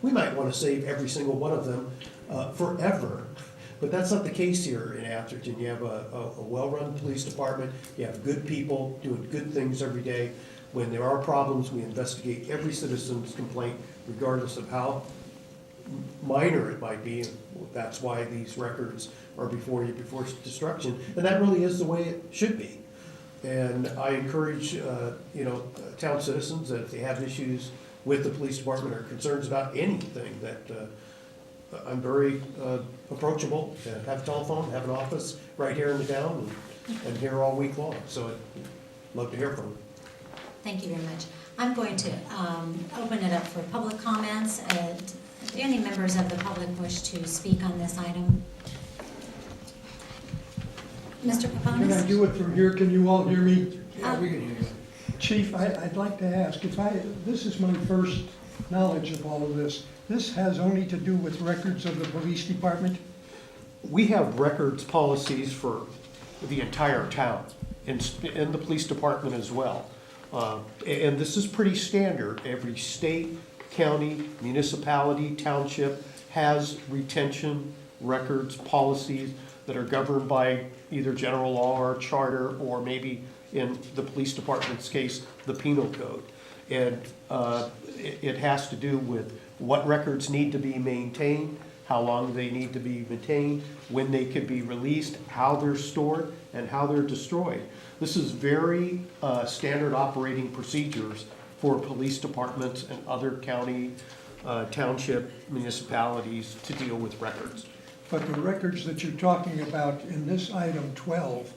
we might want to save every single one of them forever. But that's not the case here in Atherton. You have a well-run police department, you have good people doing good things every day. When there are problems, we investigate every citizen's complaint, regardless of how minor it might be. That's why these records are before you, before destruction, and that really is the way it should be. And I encourage, town citizens that if they have issues with the police department or concerns about anything, that I'm very approachable, have a telephone, have an office right here in the town, and here all week long. So I'd love to hear from them. Thank you very much. I'm going to open it up for public comments. Do any members of the public wish to speak on this item? Mr. Paponis? Can I do it from here? Can you all hear me? Yeah, we can hear you. Chief, I'd like to ask, this is my first knowledge of all of this. This has only to do with records of the police department? We have records policies for the entire town, and the police department as well. And this is pretty standard. Every state, county, municipality, township has retention records policies that are governed by either general law or charter, or maybe in the police department's case, the penal code. And it has to do with what records need to be maintained, how long they need to be maintained, when they could be released, how they're stored, and how they're destroyed. This is very standard operating procedures for police departments and other county, township, municipalities to deal with records. But the records that you're talking about in this item 12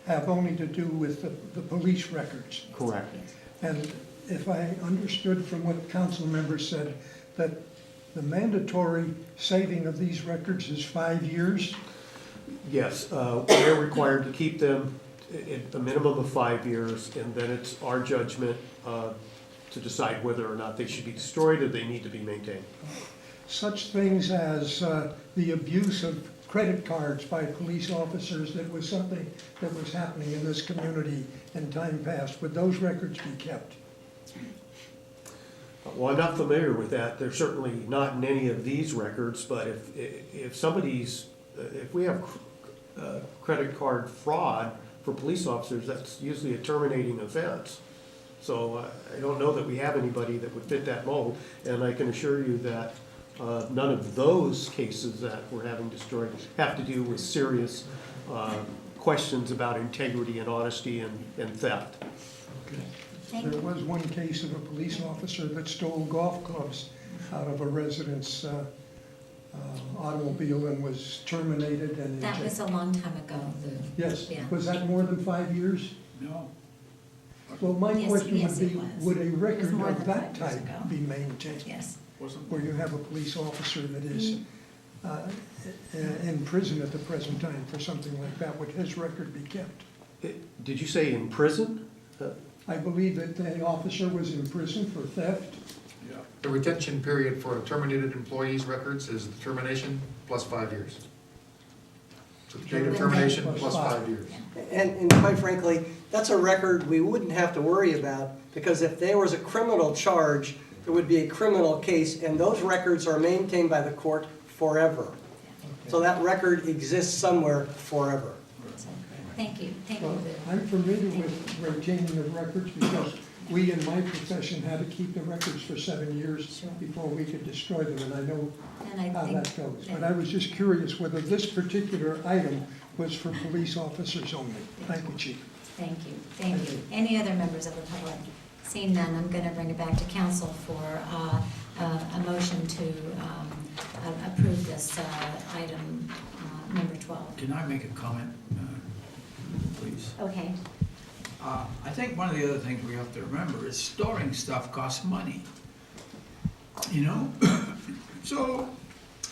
have only to do with the police records. Correct. And if I understood from what council members said, that the mandatory saving of these records is 5 years? Yes, we're required to keep them a minimum of 5 years, and then it's our judgment to decide whether or not they should be destroyed or they need to be maintained. Such things as the abuse of credit cards by police officers, that was something that was happening in this community in time past. Would those records be kept? Well, I'm not familiar with that. They're certainly not in any of these records, but if we have credit card fraud for police officers, that's usually a terminating offense. So I don't know that we have anybody that would fit that mold, and I can assure you that none of those cases that we're having destroyed have to do with serious questions about integrity and honesty and theft. Okay. Thank There you. was one case of a police officer that stole golf clubs out of a resident's automobile and was terminated and... That was a long time ago, Lou. Yes, Yeah. was that more than 5 years? No. Well, my Yes, question yes, would it be, was. would a It was record more of than that 5 years type ago. be maintained? Yes. Wasn't. Where you have a police officer that is in prison at the present time for something like that, would his record be kept? Did you say in prison? I believe that the officer was in prison for theft. Yeah. The retention period for terminated employees' records is the termination plus 5 years. So the date of termination plus 5 years. And quite frankly, that's a record we wouldn't have to worry about, because if there was a criminal charge, there would be a criminal case, and those records are maintained by the court forever. So that record exists somewhere forever. Thank you. Thank you, Well, Lou. I'm familiar with retaining the records because we in my profession had to keep the records for 7 years Sure. before we could destroy them, and I know And I how think that goes. that- But I was just curious whether this particular item was for police officers only. Thank you, Chief. Thank you, thank you. Any other members of the public? Seeing none, I'm going to bring it back to council for a motion to approve this item number 12. Can I make a comment, please? Okay. I think one of the other things we have to remember is storing stuff costs money. You know? So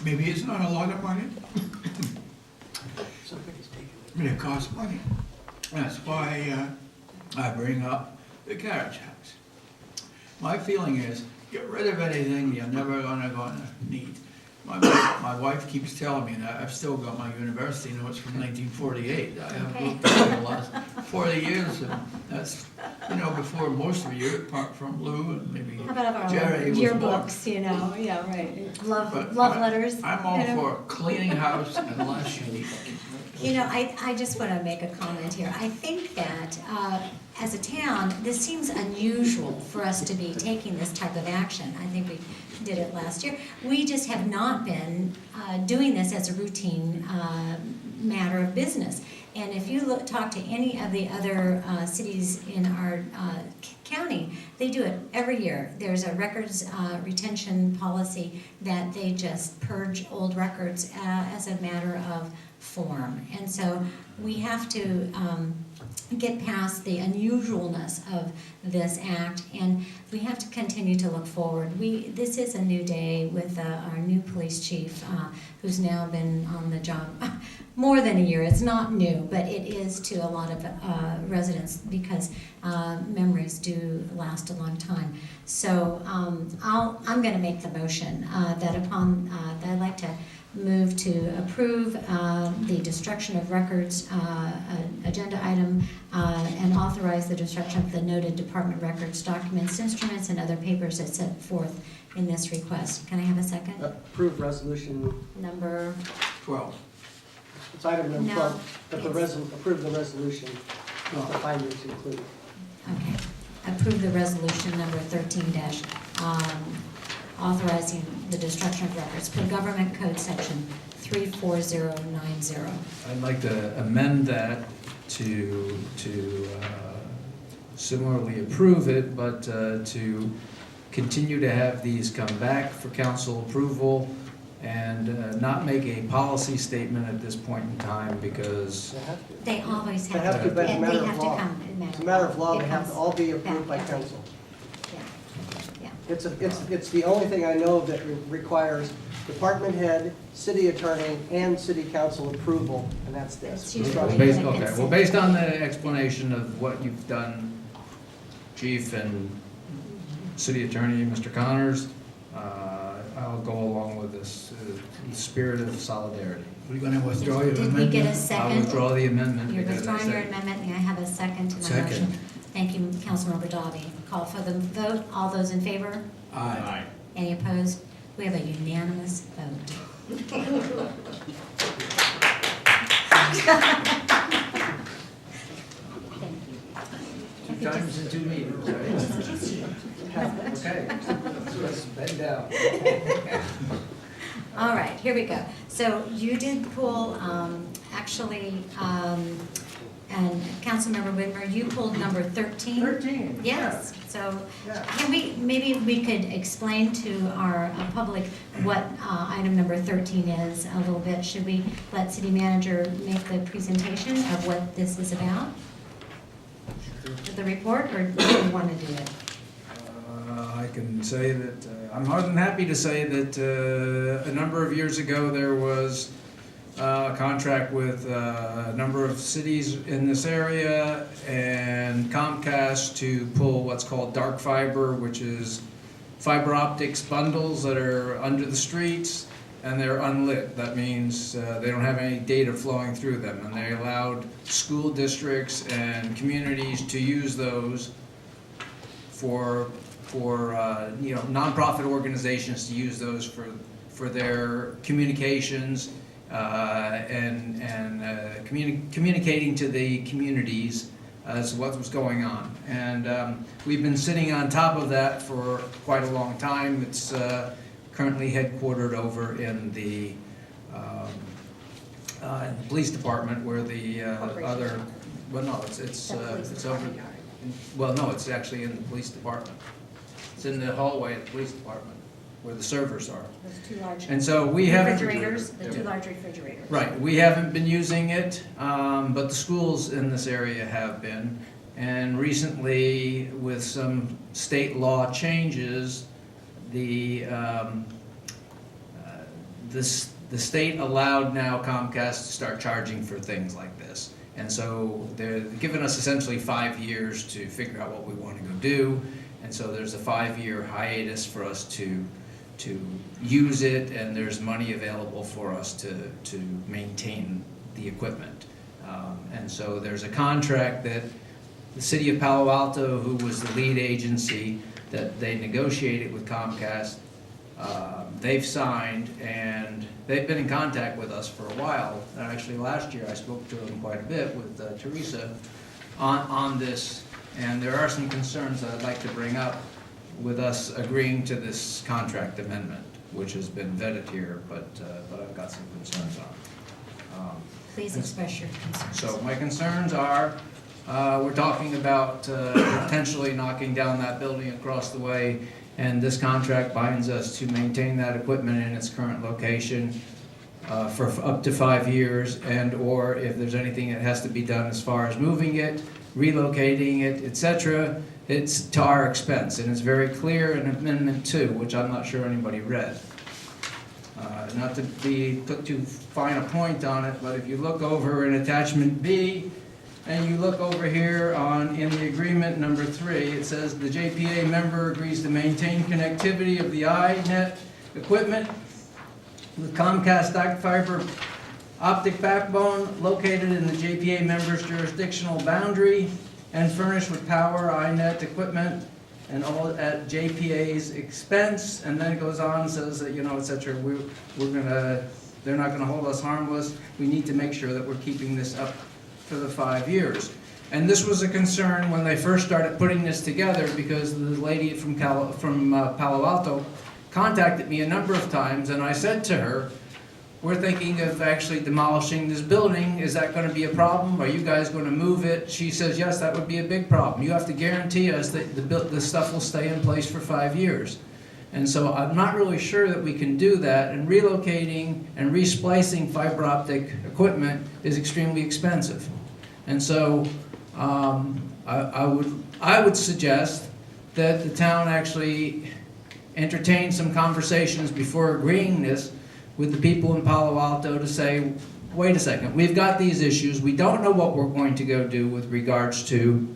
maybe it's not a lot of money, but it costs money. That's why I bring up the carriage house. My feeling is, get rid of anything you're never gonna need. My wife keeps telling me that I've still got my university notes from 1948. I have Okay. looked for the last 40 years, and that's, before most of you, apart from Lou and maybe How about our Jerry was born. yearbooks, yeah, right, love But letters. I'm all for cleaning house unless you need. I just want to make a comment here. I think that as a town, this seems unusual for us to be taking this type of action. I think we did it last year. We just have not been doing this as a routine matter of business. And if you talk to any of the other cities in our county, they do it every year. There's a records retention policy that they just purge old records as a matter of form. And so we have to get past the unusualness of this act, and we have to continue to look forward. This is a new day with our new police chief, who's now been on the job more than a year. It's not new, but it is to a lot of residents, because memories do last a long time. So I'm going to make the motion that I'd like to move to approve the destruction of records agenda item and authorize the destruction of the noted department records, documents, instruments, and other papers as set forth in this request. Can I have a second? Approve resolution, Number, 12. it's item number No, 12, but approve the resolution with the findings included. okay. Approve the resolution number 13 authorizing the destruction of records per government code section 34090. I'd like to amend that to similarly approve it, but to continue to have these come back for council approval and not make a policy statement at this point in time, because They have to. They always They have have to. to, but it's a and matter they of have to law. come. It's a matter of law, It they have to comes all be approved by back. council. Yeah. It's the only thing I know that requires department head, city attorney, and city council approval, and that's this. It's usually- Destruction. based on the explanation of what you've done, Chief and City Attorney, Mr. Connors, I'll go along with this spirit of solidarity. We're going to withdraw your Did we get a amendment? second? I'll withdraw the amendment. You're because I withdrawing your said- amendment, and I have a second to my Second. motion. Thank you, Councilmember Dobby. Call for the vote. All those in favor? Aye. Any opposed? We have a unanimous vote. Thank you. 2 times in 2 meetings, right? Okay, let's bend down. All right, here we go. So you did pull, actually, and Councilmember Whitmer, you pulled number 13? 13. Yes, so Yeah. can maybe we could explain to our public what item number 13 is a little bit. Should we let city manager make the presentation of what this is about? The report, or do you want to do it? I can say that, I'm more than happy to say that a number of years ago, there was a contract with a number of cities in this area and Comcast to pull what's called dark fiber, which is fiber optics bundles that are under the streets and they're unlit. That means they don't have any data flowing through them, and they allowed school districts and communities to use those for nonprofit organizations to use those for their communications and communicating to the communities as what was going on. And we've been sitting on top of that for quite a long time. It's currently headquartered over in the police department, where the other, well, no, it's over. Well, no, it's actually in the police department. It's in the hallway of the police department, where the servers are. Those two large And so we haven't. refrigerators, the two large refrigerators. Right, we haven't been using it, but the schools in this area have been. And recently, with some state law changes, the state allowed now Comcast to start charging for things like this. And so they're giving us essentially 5 years to figure out what we want to go do. And so there's a 5-year hiatus for us to to use it, and there's money available for us to maintain the equipment. And so there's a contract that the city of Palo Alto, who was the lead agency, that they negotiated with Comcast, they've signed, and they've been in contact with us for a while. And actually, last year, I spoke to them quite a bit with Teresa on this, and there are some concerns that I'd like to bring up with us agreeing to this contract amendment, which has been vetted here, but I've got some concerns on it. Please express your concerns. So my concerns are, we're talking about potentially knocking down that building across the way, and this contract binds us to maintain that equipment in its current location for up to 5 years, and/or if there's anything that has to be done as far as moving it, relocating it, etc., it's to our expense, and it's very clear in Amendment 2, which I'm not sure anybody read. Not to put too fine a point on it, but if you look over in Attachment B, and you look over here in the agreement number 3, it says the JPA member agrees to maintain connectivity of the iNet equipment with Comcast fiber optic backbone located in the JPA member's jurisdictional boundary and furnished with power, iNet equipment, and all at JPA's expense. And then it goes on and says that, et cetera, they're not gonna hold us harmless. We need to make sure that we're keeping this up for the 5 years. And this was a concern when they first started putting this together, because the lady from Palo Alto contacted me a number of times, and I said to her, we're thinking of actually demolishing this building. Is that going to be a problem? Are you guys going to move it? She says, yes, that would be a big problem. You have to guarantee us that the stuff will stay in place for 5 years. And so I'm not really sure that we can do that, and relocating and resplicing fiber optic equipment is extremely expensive. And so I would suggest that the town actually entertain some conversations before agreeing this with the people in Palo Alto to say, wait a second, we've got these issues, we don't know what we're going to go do with regards to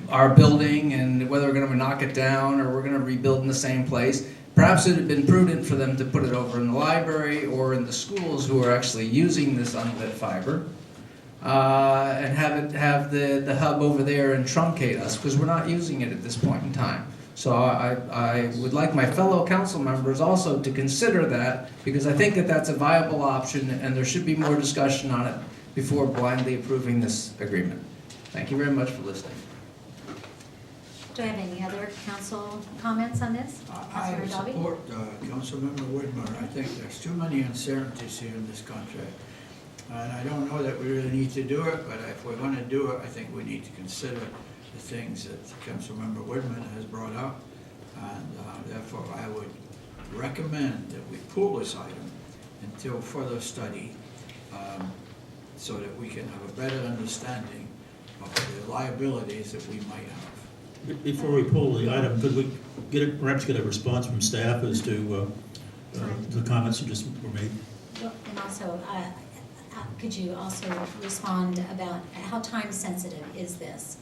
our building and whether we're going to knock it down or we're going to rebuild in the same place. Perhaps it would have been prudent for them to put it over in the library or in the schools who are actually using this unlit fiber, and have the hub over there and truncate us, because we're not using it at this point in time. So I would like my fellow council members also to consider that, because I think that that's a viable option, and there should be more discussion on it before blindly approving this agreement. Thank you very much for listening. Do I have any other council comments on this? I Councilor Dalby? support Councilmember Whitmer. I think there's too many uncertainties here in this contract. And I don't know that we really need to do it, but if we're going to do it, I think we need to consider the things that Councilmember Whitman has brought up. And therefore, I would recommend that we pull this item until further study, so that we can have a better understanding of the liabilities that we might have. Before we pull the item, could we perhaps get a response from staff as to the comments that just were made? Well, and also, could you also respond about how time sensitive is this?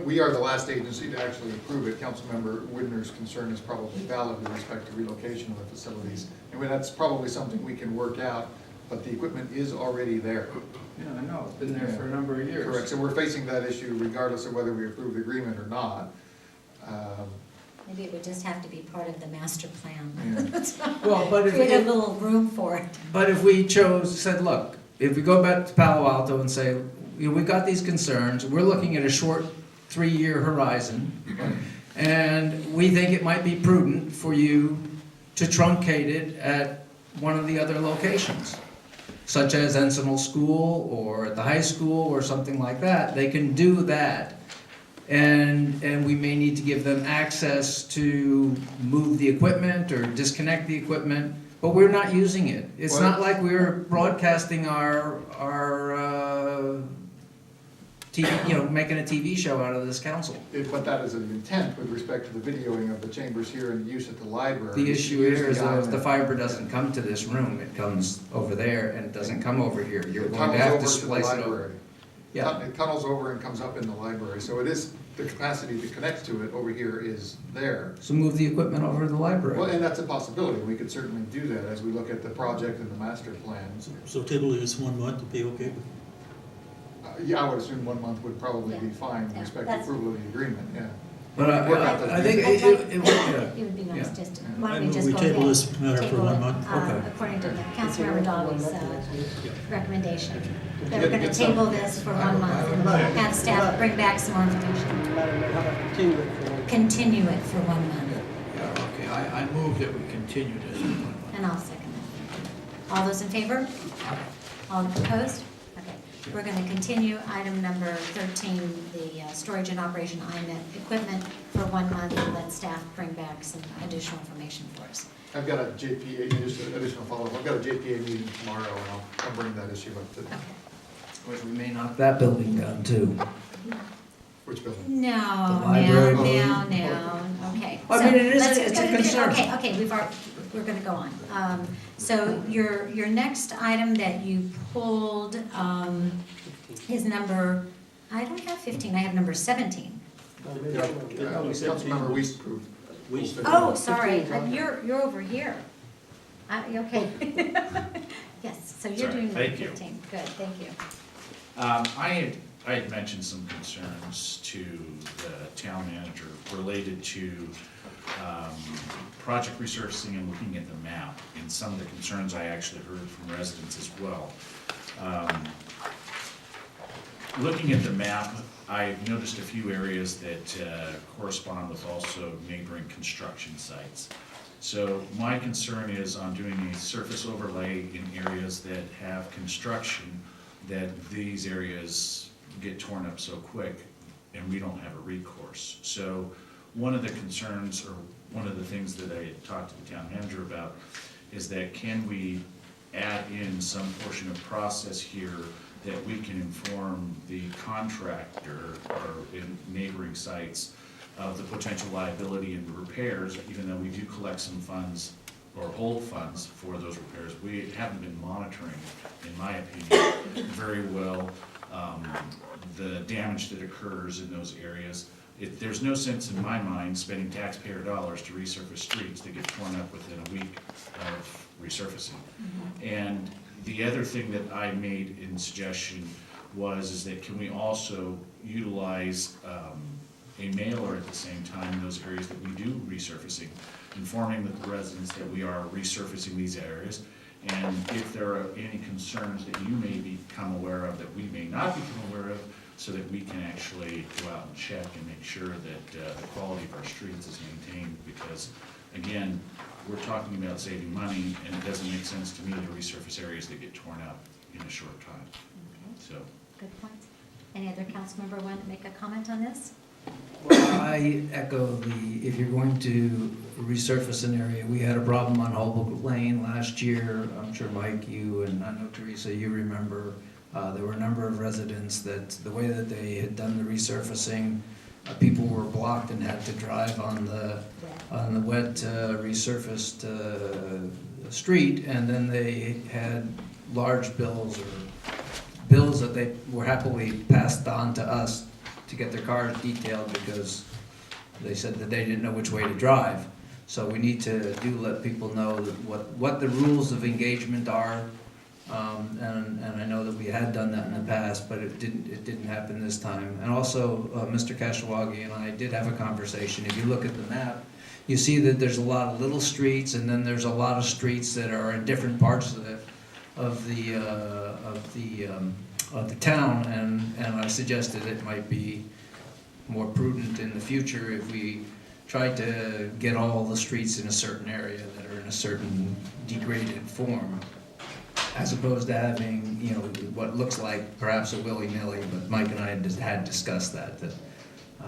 We are the last agency to actually approve it. Councilmember Widner's concern is probably valid with respect to relocation of the facilities. I mean, that's probably something we can work out, but the equipment is already there. Yeah, I know, it's been there for a number of years. Correct, so we're facing that issue regardless of whether we approve the agreement or not. Maybe it would just have to be part of the master plan. Yeah. Well, but Create a little room for it. But if we said, look, if we go back to Palo Alto and say, we've got these concerns, we're looking at a short 3-year horizon, and we think it might be prudent for you to truncate it at one of the other locations, such as Encinal School or at the high school or something like that. They can do that, and we may need to give them access to move the equipment or disconnect the equipment, but we're not using it. It's not like we're broadcasting our TV, making a TV show out of this council. But that is an intent with respect to the videoing of the chambers here and use at the library. The issue here is that if the fiber doesn't come to this room, it comes over there, and it doesn't come over here. You're It going to tunnels have over to to the splice it over. library. Yeah. It tunnels over and comes up in the library, so it is the capacity to connect to it over here is there. So move the equipment over to the library. Well, and that's a possibility, we could certainly do that as we look at the project and the master plans. So typically it's 1 month to be okay? Yeah, I would assume 1 month would probably be Yeah. fine with Yeah, respect to that's- approval of the agreement, yeah. But I think I'd it like- would, It would be nice Yeah. just, I why don't we move just we go ahead? table this matter for table 1 it, month. Okay. According to Councilmember Dolly's recommendation. That we're Get gonna some- table this for 1 month and have staff bring back some more information. Madam Mayor, how about continue it for one? Continue it for 1 month, Yeah, okay, I move that we continue this. and I'll second that. All those in favor? All opposed? Okay, we're gonna continue item number 13, the storage and operation IMET equipment for 1 month, and let staff bring back some additional information for us. I've got a JPA, just an additional follow-up, I've got a JPA meeting tomorrow, and I'll bring that issue up to, Okay. which we may knock that building down too. which building? No, The no, library no, okay. I So mean, it is- let's it's go a to the- concern. Okay, we're gonna go on. So your next item that you pulled, is number, I don't have 15, I have number 17. Yeah, Councilmember Weiss approved. Oh, sorry, you're over here. Okay. Yes, so you're Sorry, doing number thank you. 15, good, thank you. I had mentioned some concerns to the town manager related to project resurfacing and looking at the map, and some of the concerns I actually heard from residents as well. Looking at the map, I noticed a few areas that correspond with also neighboring construction sites. So my concern is on doing a surface overlay in areas that have construction, that these areas get torn up so quick and we don't have a recourse. So one of the concerns, or one of the things that I had talked to the town manager about, is that can we add in some portion of process here that we can inform the contractor or in neighboring sites of the potential liability in the repairs, even though we do collect some funds or hold funds for those repairs. We haven't been monitoring, in my opinion, very well the damage that occurs in those areas. There's no sense in my mind spending taxpayer dollars to resurface streets that get torn up within a week of resurfacing. And the other thing that I made in suggestion is that can we also utilize a mailer at the same time in those areas that we do resurfacing, informing the residents that we are resurfacing these areas, and if there are any concerns that you may become aware of that we may not become aware of, so that we can actually go out and check and make sure that the quality of our streets is maintained, because again, we're talking about saving money, and it doesn't make sense to me to resurface areas that get torn up in a short time, Okay, so. good point. Any other council member want to make a comment on this? Well, I echo if you're going to resurface an area, we had a problem on Holbrook Lane last year. I'm sure Mike, you, and I know Teresa, you remember, there were a number of residents that the way that they had done the resurfacing, people were blocked and had to drive on the wet resurfaced street, and then they had large bills that they were happily passed on to us to get their cars detailed because they said that they didn't know which way to drive. So we need to let people know that what the rules of engagement are. And I know that we had done that in the past, but it didn't happen this time. And also, Mr. Kashawagi and I did have a conversation. If you look at the map, you see that there's a lot of little streets, and then there's a lot of streets that are in different parts of the town, and I suggested it might be more prudent in the future if we tried to get all the streets in a certain area that are in a certain degraded form, as opposed to having, what looks like perhaps a willy-nilly, but Mike and I had discussed that,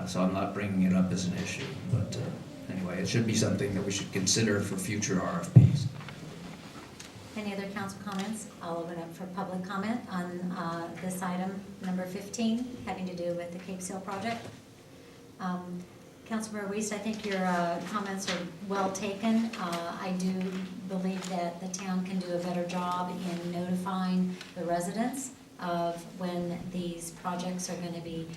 so I'm not bringing it up as an issue, but anyway, it should be something that we should consider for future RFPs. Any other council comments? I'll open up for public comment on this item, number 15, having to do with the Cape Seal project. Councilmember Weiss, I think your comments are well taken. I do believe that the town can do a better job in notifying the residents of when these projects are going to be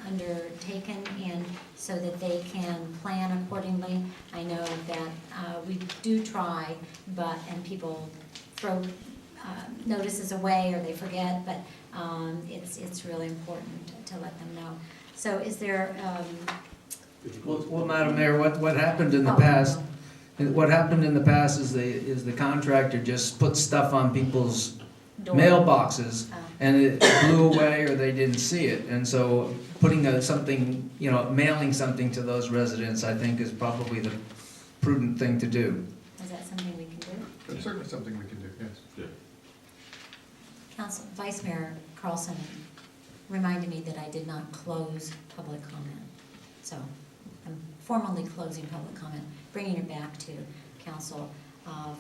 undertaken, and so that they can plan accordingly. I know that we do try, and people throw notices away or they forget, but it's really important to let them know. So is there, Well, Madam Mayor, what happened in the Oh, past, what happened in the past is the contractor just put stuff on people's door? mailboxes, and it blew away or they didn't see it. And so putting something, mailing something to those residents, I think, is probably the prudent thing to do. Is that something we can do? That's certainly something we can do, yes. Good. Council, Vice Mayor Carlson reminded me that I did not close public comment. So I'm formally closing public comment, bringing it back to council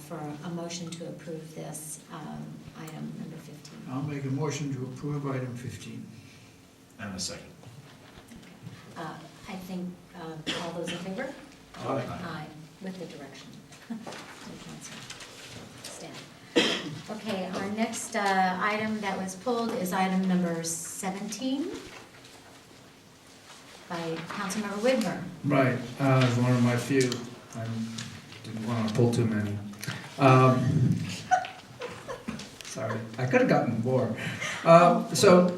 for a motion to approve this item number 15. I'll make a motion to approve item 15. And a second. I think all those in favor? Aye. Aye, with the direction. To council. Staff. Okay, our next item that was pulled is item number 17 by Councilmember Whitmer. Right, it was one of my few. I didn't want to pull too many. Sorry, I could have gotten more. So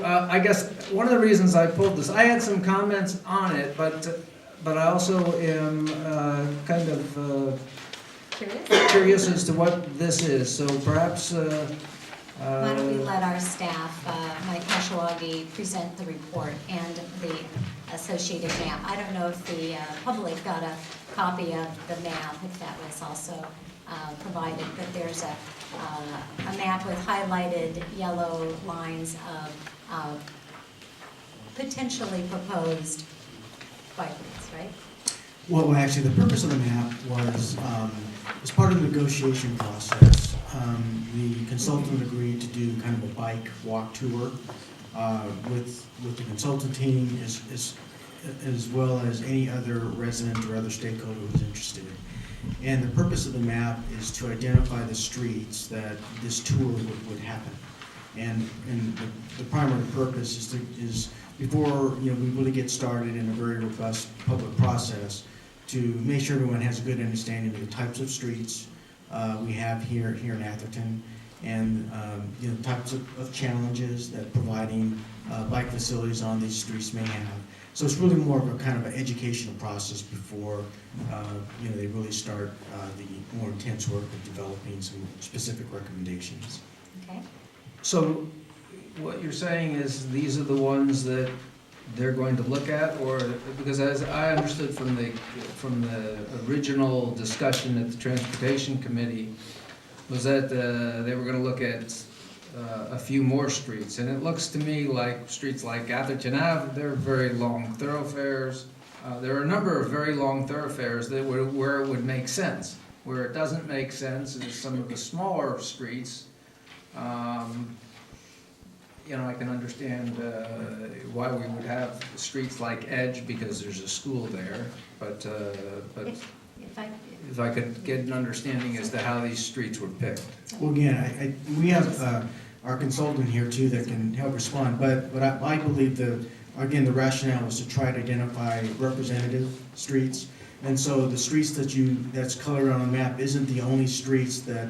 I guess one of the reasons I pulled this, I had some comments on it, but I also am kind of Curious? curious as to what this is. So perhaps. Why don't we let our staff, Mike Mashawagi, present the report and the associated map. I don't know if the public got a copy of the map, if that was also provided, but there's a map with highlighted yellow lines of potentially proposed bike routes, right? Well, actually, the purpose of the map was, as part of the negotiation process, the consultant agreed to do kind of a bike walk tour with the consultant team as well as any other resident or other stakeholder who was interested. And the purpose of the map is to identify the streets that this tour would happen. And the primary purpose is before we really get started in a very robust public process, to make sure everyone has a good understanding of the types of streets we have here in Atherton, and types of challenges that providing bike facilities on these streets may have. So it's really more of a kind of an educational process before they really start the more intense work of developing some specific recommendations. Okay. So what you're saying is these are the ones that they're going to look at, or because as I understood from the original discussion at the Transportation Committee was that they were going to look at a few more streets, and it looks to me like streets like Atherton Ave, they're very long thoroughfares. There are a number of very long thoroughfares that where it would make sense. Where it doesn't make sense is some of the smaller streets. I can understand why we would have streets like Edge because there's a school there, but if I could get an understanding as to how these streets were picked. Well, again, we have our consultant here too that can help respond, but I believe the rationale was to try to identify representative streets. And so the streets that's colored on the map isn't the only streets that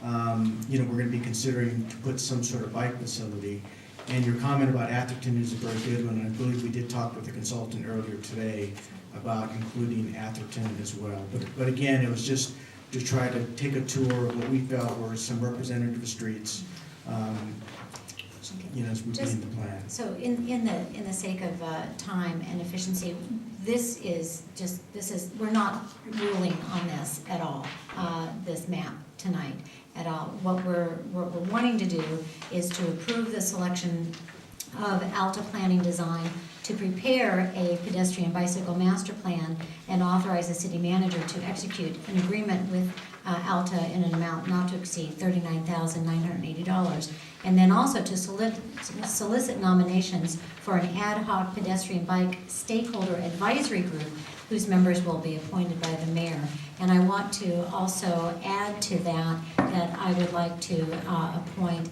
we're going to be considering to put some sort of bike facility. And your comment about Atherton is a very good one, and I believe we did talk with the consultant earlier today about including Atherton as well. But again, it was just to try to take a tour of what we felt were some representative streets, as we begin the plan. So in the sake of time and efficiency, we're not ruling on this at all, this map tonight at all. What we're wanting to do is to approve the selection of Alta Planning Design to prepare a pedestrian bicycle master plan and authorize the city manager to execute an agreement with Alta in an amount not to exceed $39,980, and then also to solicit nominations for an ad hoc pedestrian bike stakeholder advisory group whose members will be appointed by the mayor. And I want to also add to that, that I would like to appoint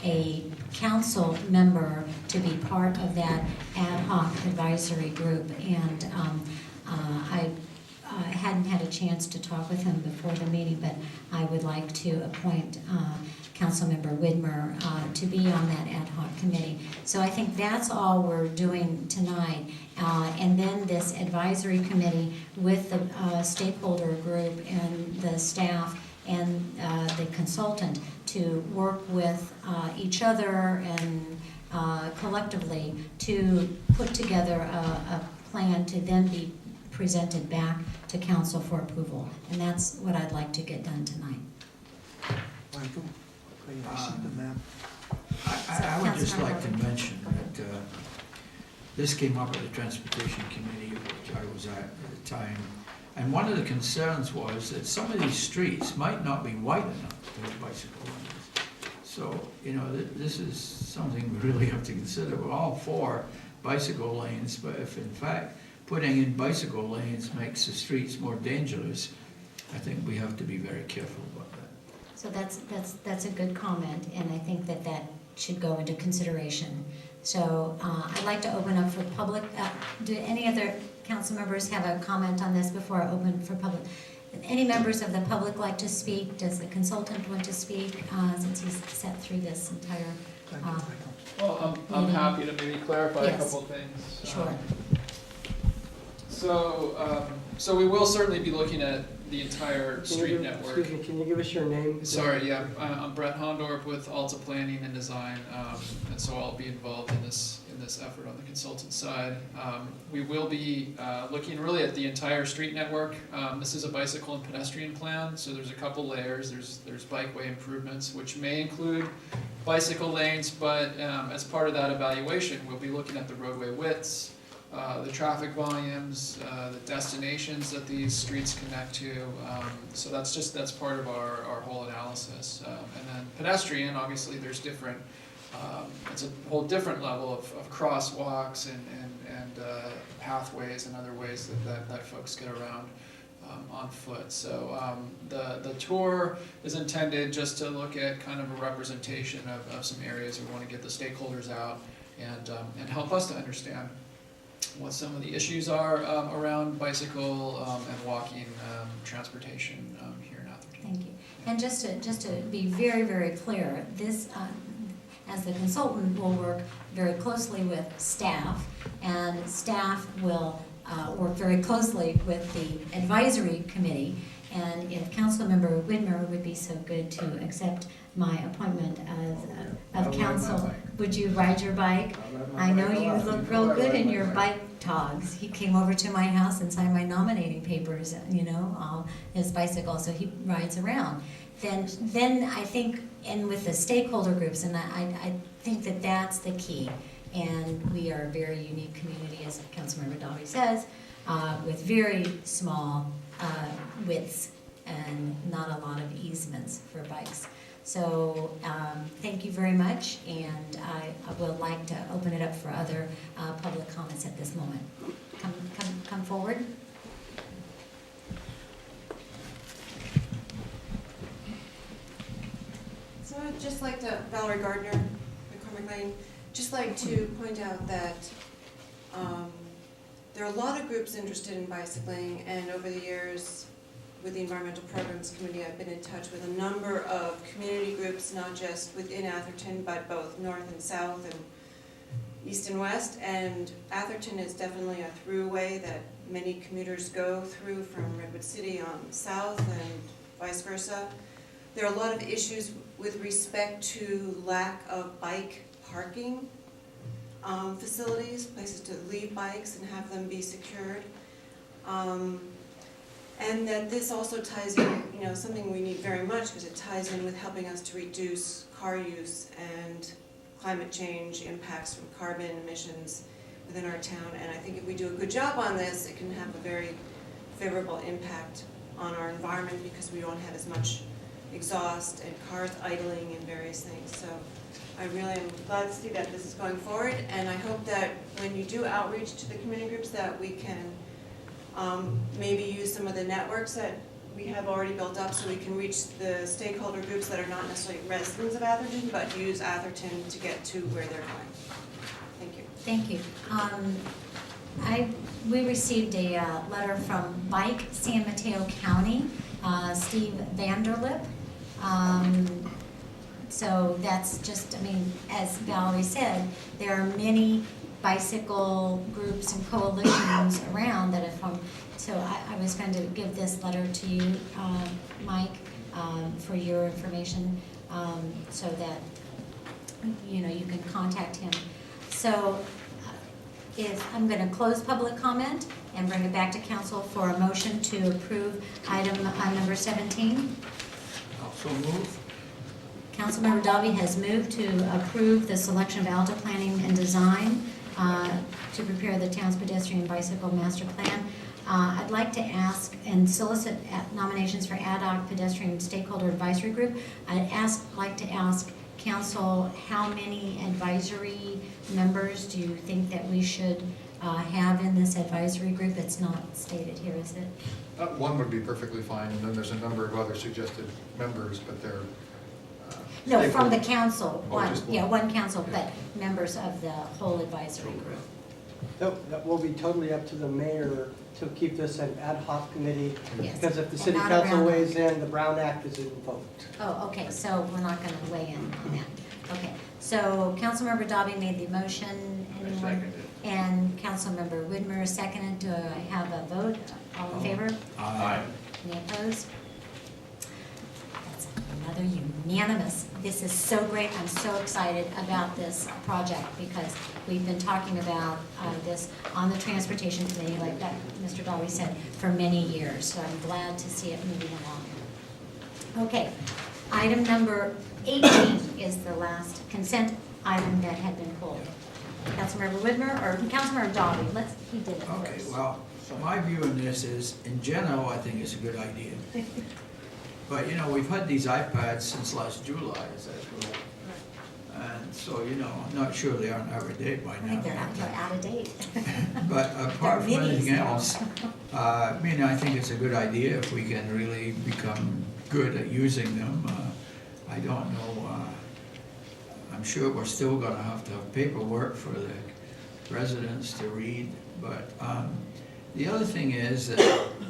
a council member to be part of that ad hoc advisory group. And I hadn't had a chance to talk with him before the meeting, but I would like to appoint Councilmember Widmer to be on that ad hoc committee. So I think that's all we're doing tonight. And then this advisory committee with the stakeholder group and the staff and the consultant to work with each other and collectively to put together a plan to then be presented back to council for approval. And that's what I'd like to get done tonight. Michael, can you see the map? I would just like to mention that this came up at the Transportation Committee, which I was at the time, and one of the concerns was that some of these streets might not be wide enough to have bicycle lanes. So, you know, this is something we really have to consider. We're all for bicycle lanes, but if in fact putting in bicycle lanes makes the streets more dangerous, I think we have to be very careful about that. So that's a good comment, and I think that that should go into consideration. So I'd like to open up for public. Do any other council members have a comment on this before I open for public? Any members of the public like to speak? Does the consultant want to speak since he's sat through this entire? Thank you, Michael. Well, I'm happy to maybe clarify a Yes. couple of things. Sure. So we will certainly be looking at the entire street network. Excuse me, can you give us your name? Sorry, yeah, I'm Brett Hondorp with Alta Planning and Design, and so I'll be involved in this effort on the consultant side. We will be looking really at the entire street network. This is a bicycle and pedestrian plan, so there's a couple layers. There's bikeway improvements, which may include bicycle lanes, but as part of that evaluation, we'll be looking at the roadway widths, the traffic volumes, the destinations that these streets connect to. So that's part of our whole analysis. And then pedestrian, obviously there's different, it's a whole different level of crosswalks and pathways and other ways that folks get around on foot. So the tour is intended just to look at kind of a representation of some areas. We want to get the stakeholders out and help us to understand what some of the issues are around bicycle and walking transportation here in Atherton. Thank you. And just to be very, very clear, this, as the consultant, will work very closely with staff, and staff will work very closely with the advisory committee. And if Councilmember Widmer would be so good to accept my appointment as of council, would you ride your bike? I know you look real good in your bike togs. He came over to my house and signed my nominating papers, you know, his bicycle, so he rides around. Then I think, and with the stakeholder groups, and I think that that's the key. And we are a very unique community, as Councilmember Dobby says, with very small widths and not a lot of easements for bikes. So thank you very much, and I would like to open it up for other public comments at this moment. Come forward. So I'd just like to, Valerie Gardner, McCormick Lane, just like to point out that there are a lot of groups interested in bicycling, and over the years, with the Environmental Programs Committee, I've been in touch with a number of community groups, not just within Atherton, but both north and south and east and west. And Atherton is definitely a throughway that many commuters go through from Redwood City on south and vice versa. There are a lot of issues with respect to lack of bike parking facilities, places to leave bikes and have them be secured. And that this also ties in, you know, something we need very much, because it ties in with helping us to reduce car use and climate change impacts from carbon emissions within our town. And I think if we do a good job on this, it can have a very favorable impact on our environment, because we don't have as much exhaust and cars idling and various things. So I really am glad to see that this is going forward, and I hope that when you do outreach to the community groups that we can maybe use some of the networks that we have already built up so we can reach the stakeholder groups that are not necessarily residents of Atherton, but use Atherton to get to where they're going. Thank you. Thank you. We received a letter from Bike San Mateo County, Steve Vanderlip. So that's just, I mean, as Valerie said, there are many bicycle groups and coalitions around that have formed. So I was going to give this letter to you, Mike, for your information, so that, you know, you can contact him. So I'm going to close public comment and bring it back to council for a motion to approve item number 17. Also move. Councilmember Dobby has moved to approve the selection of Alta Planning and Design to prepare the town's pedestrian bicycle master plan. I'd like to ask and solicit nominations for ad hoc pedestrian stakeholder advisory group. Like to ask council, how many advisory members do you think that we should have in this advisory group? It's not stated here, is it? One would be perfectly fine, and then there's a number of other suggested members, but they're. No, from the council, Oh, one, just one. yeah, one council, but members of the whole advisory group. That will be totally up to the mayor to keep this an ad hoc committee. Yes. Because if the And city not a council Brown weighs Act. in, the Brown Act is invoked. Oh, okay, so we're not gonna weigh in on that. Okay, so Councilmember Dobby made the motion, anyone? And Councilmember Whitmer seconded. Do I have a vote? All in favor? Aye. Any opposed? That's another unanimous. This is so great. I'm so excited about this project because we've been talking about this on the Transportation Committee, like that Mr. Dolly said, for many years. So I'm glad to see it moving along. Okay, item number 18 is the last consent item that had been pulled. Councilmember Whitmer or Councilmember Dobby? He did it Okay, first. well, my view on this is, in general, I think it's a good idea. But, you know, we've had these iPads since last July, is that correct? And so, you know, I'm not sure they aren't out of date by I now. think they're out of date. But apart from They're minis anything now. else, I mean, I think it's a good idea if we can really become good at using them. I don't know, I'm sure we're still gonna have to have paperwork for the residents to read, but the other thing is that,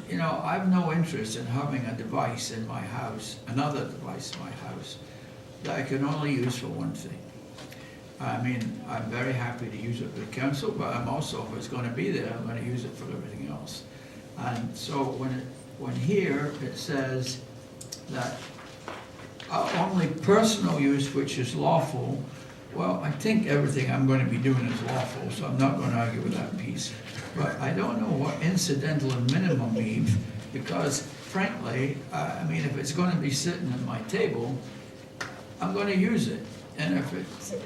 you know, I've no interest in having a device in my house, another device in my house, that I can only use for one thing. I mean, I'm very happy to use it with the council, but I'm also, if it's gonna be there, I'm gonna use it for everything else. And so when here it says that only personal use which is lawful, well, I think everything I'm going to be doing is lawful, so I'm not going to argue with that piece. But I don't know what incidental and minimum means, because frankly, I mean, if it's going to be sitting at my table, I'm going to use it. And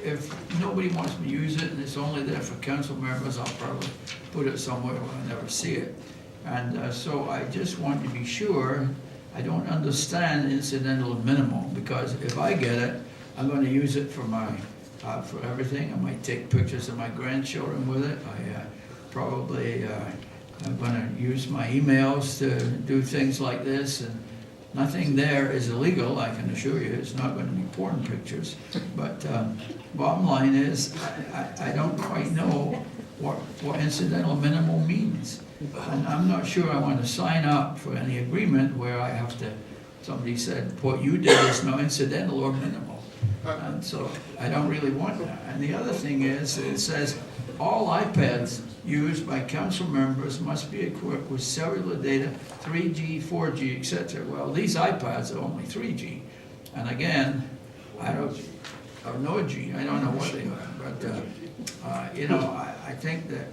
if nobody wants me to use it and it's only there for council members, I'll probably put it somewhere where I never see it. And so I just want to be sure. I don't understand incidental and minimal, because if I get it, I'm going to use it for for everything. I might take pictures of my grandchildren with it. I'm going to use my emails to do things like this, and nothing there is illegal, I can assure you. It's not going to be porn pictures. But bottom line is, I don't quite know what incidental and minimal means. And I'm not sure I want to sign up for any agreement where I have to, somebody said, what you did is no incidental or minimal. And so I don't really want that. And the other thing is, it says, all iPads used by council members must be equipped with cellular data, 3G, 4G, etc. Well, these iPads are only 3G. And again, I don't know G, I don't know what they are. But, you know, I think that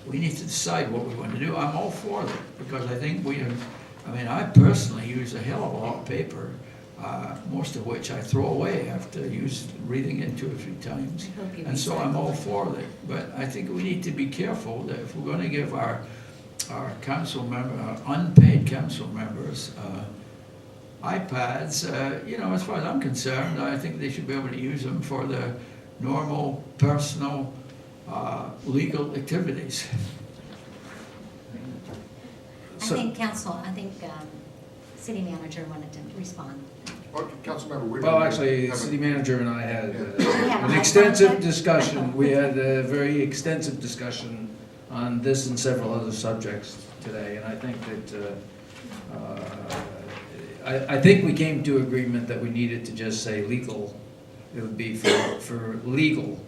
we need to decide what we want to do. I'm all for it, because I think I personally use a hell of a lot of paper, most of which I throw away after reading it 2 or 3 times. And so I'm all for it. But I think we need to be careful that if we're going to give our council member, our unpaid council members, iPads, you know, as far as I'm concerned, I think they should be able to use them for their normal, personal, legal activities. think city manager wanted to respond. Well, Councilmember Whitmer. Well, actually, have a- city manager and I had have an eye extensive contact? discussion. We had a very extensive discussion on this and several other subjects today, and I think that, I think we came to agreement that we needed to just say legal. It would be for legal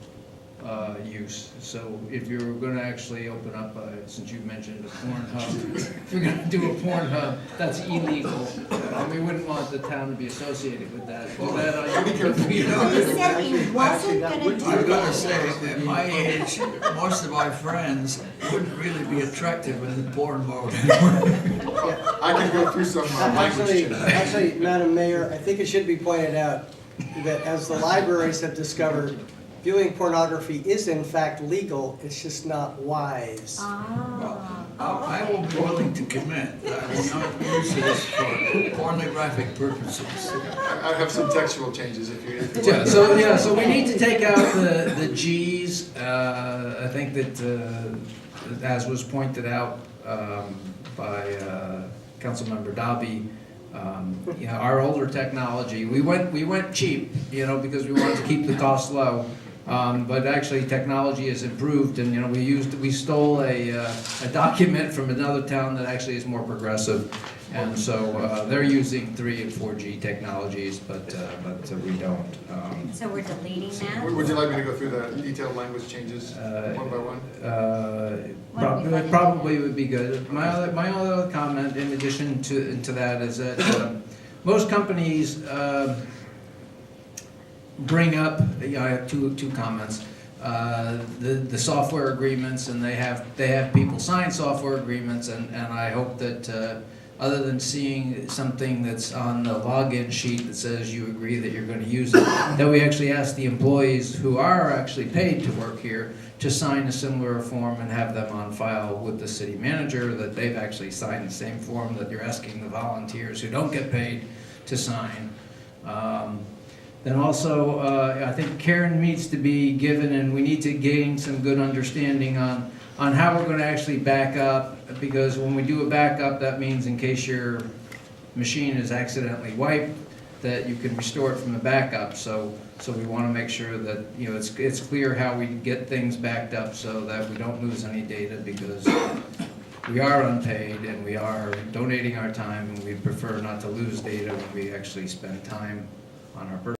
use. So if you're gonna actually open up, since you mentioned a porn hub, if you're gonna do a porn hub, that's illegal. And we wouldn't want the town to be associated with that. Do that on your computer. He said he wasn't gonna do that. I've got to say, at my age, most of my friends wouldn't really be attractive in the porn mode. I can go through some language changes. Actually, Madam Mayor, I think it should be pointed out that as the libraries have discovered, viewing pornography is in fact legal, it's just not wise. I will be willing to commit that I will not use this for pornographic purposes. I have some textual changes if you Yeah, want. so we need to take out the Gs. I think that, as was pointed out by Councilmember Dobby, you know, our older technology, we went cheap, you know, because we wanted to keep the cost low. But actually, technology has improved, and you know, we stole a document from another town that actually is more progressive, and so they're using 3 and 4G technologies, but we don't. So we're deleting that? Would you like me to go through the detailed language changes one by one? It probably would be good. My other comment, in addition to that, is that most companies bring up, you know, I have two comments. The software agreements, and they have people sign software agreements, and I hope that other than seeing something that's on the login sheet that says you agree that you're going to use it, that we actually ask the employees who are actually paid to work here to sign a similar form and have them on file with the city manager, that they've actually signed the same form that you're asking the volunteers who don't get paid to sign. Then also, I think Karen needs to be given, and we need to gain some good understanding on how we're going to actually back up, because when we do a backup, that means in case your machine is accidentally wiped, that you can restore it from the backup. So we want to make sure that, you know, it's clear how we get things backed up so that we don't lose any data, because we are unpaid and we are donating our time, and we prefer not to lose data when we actually spend time on our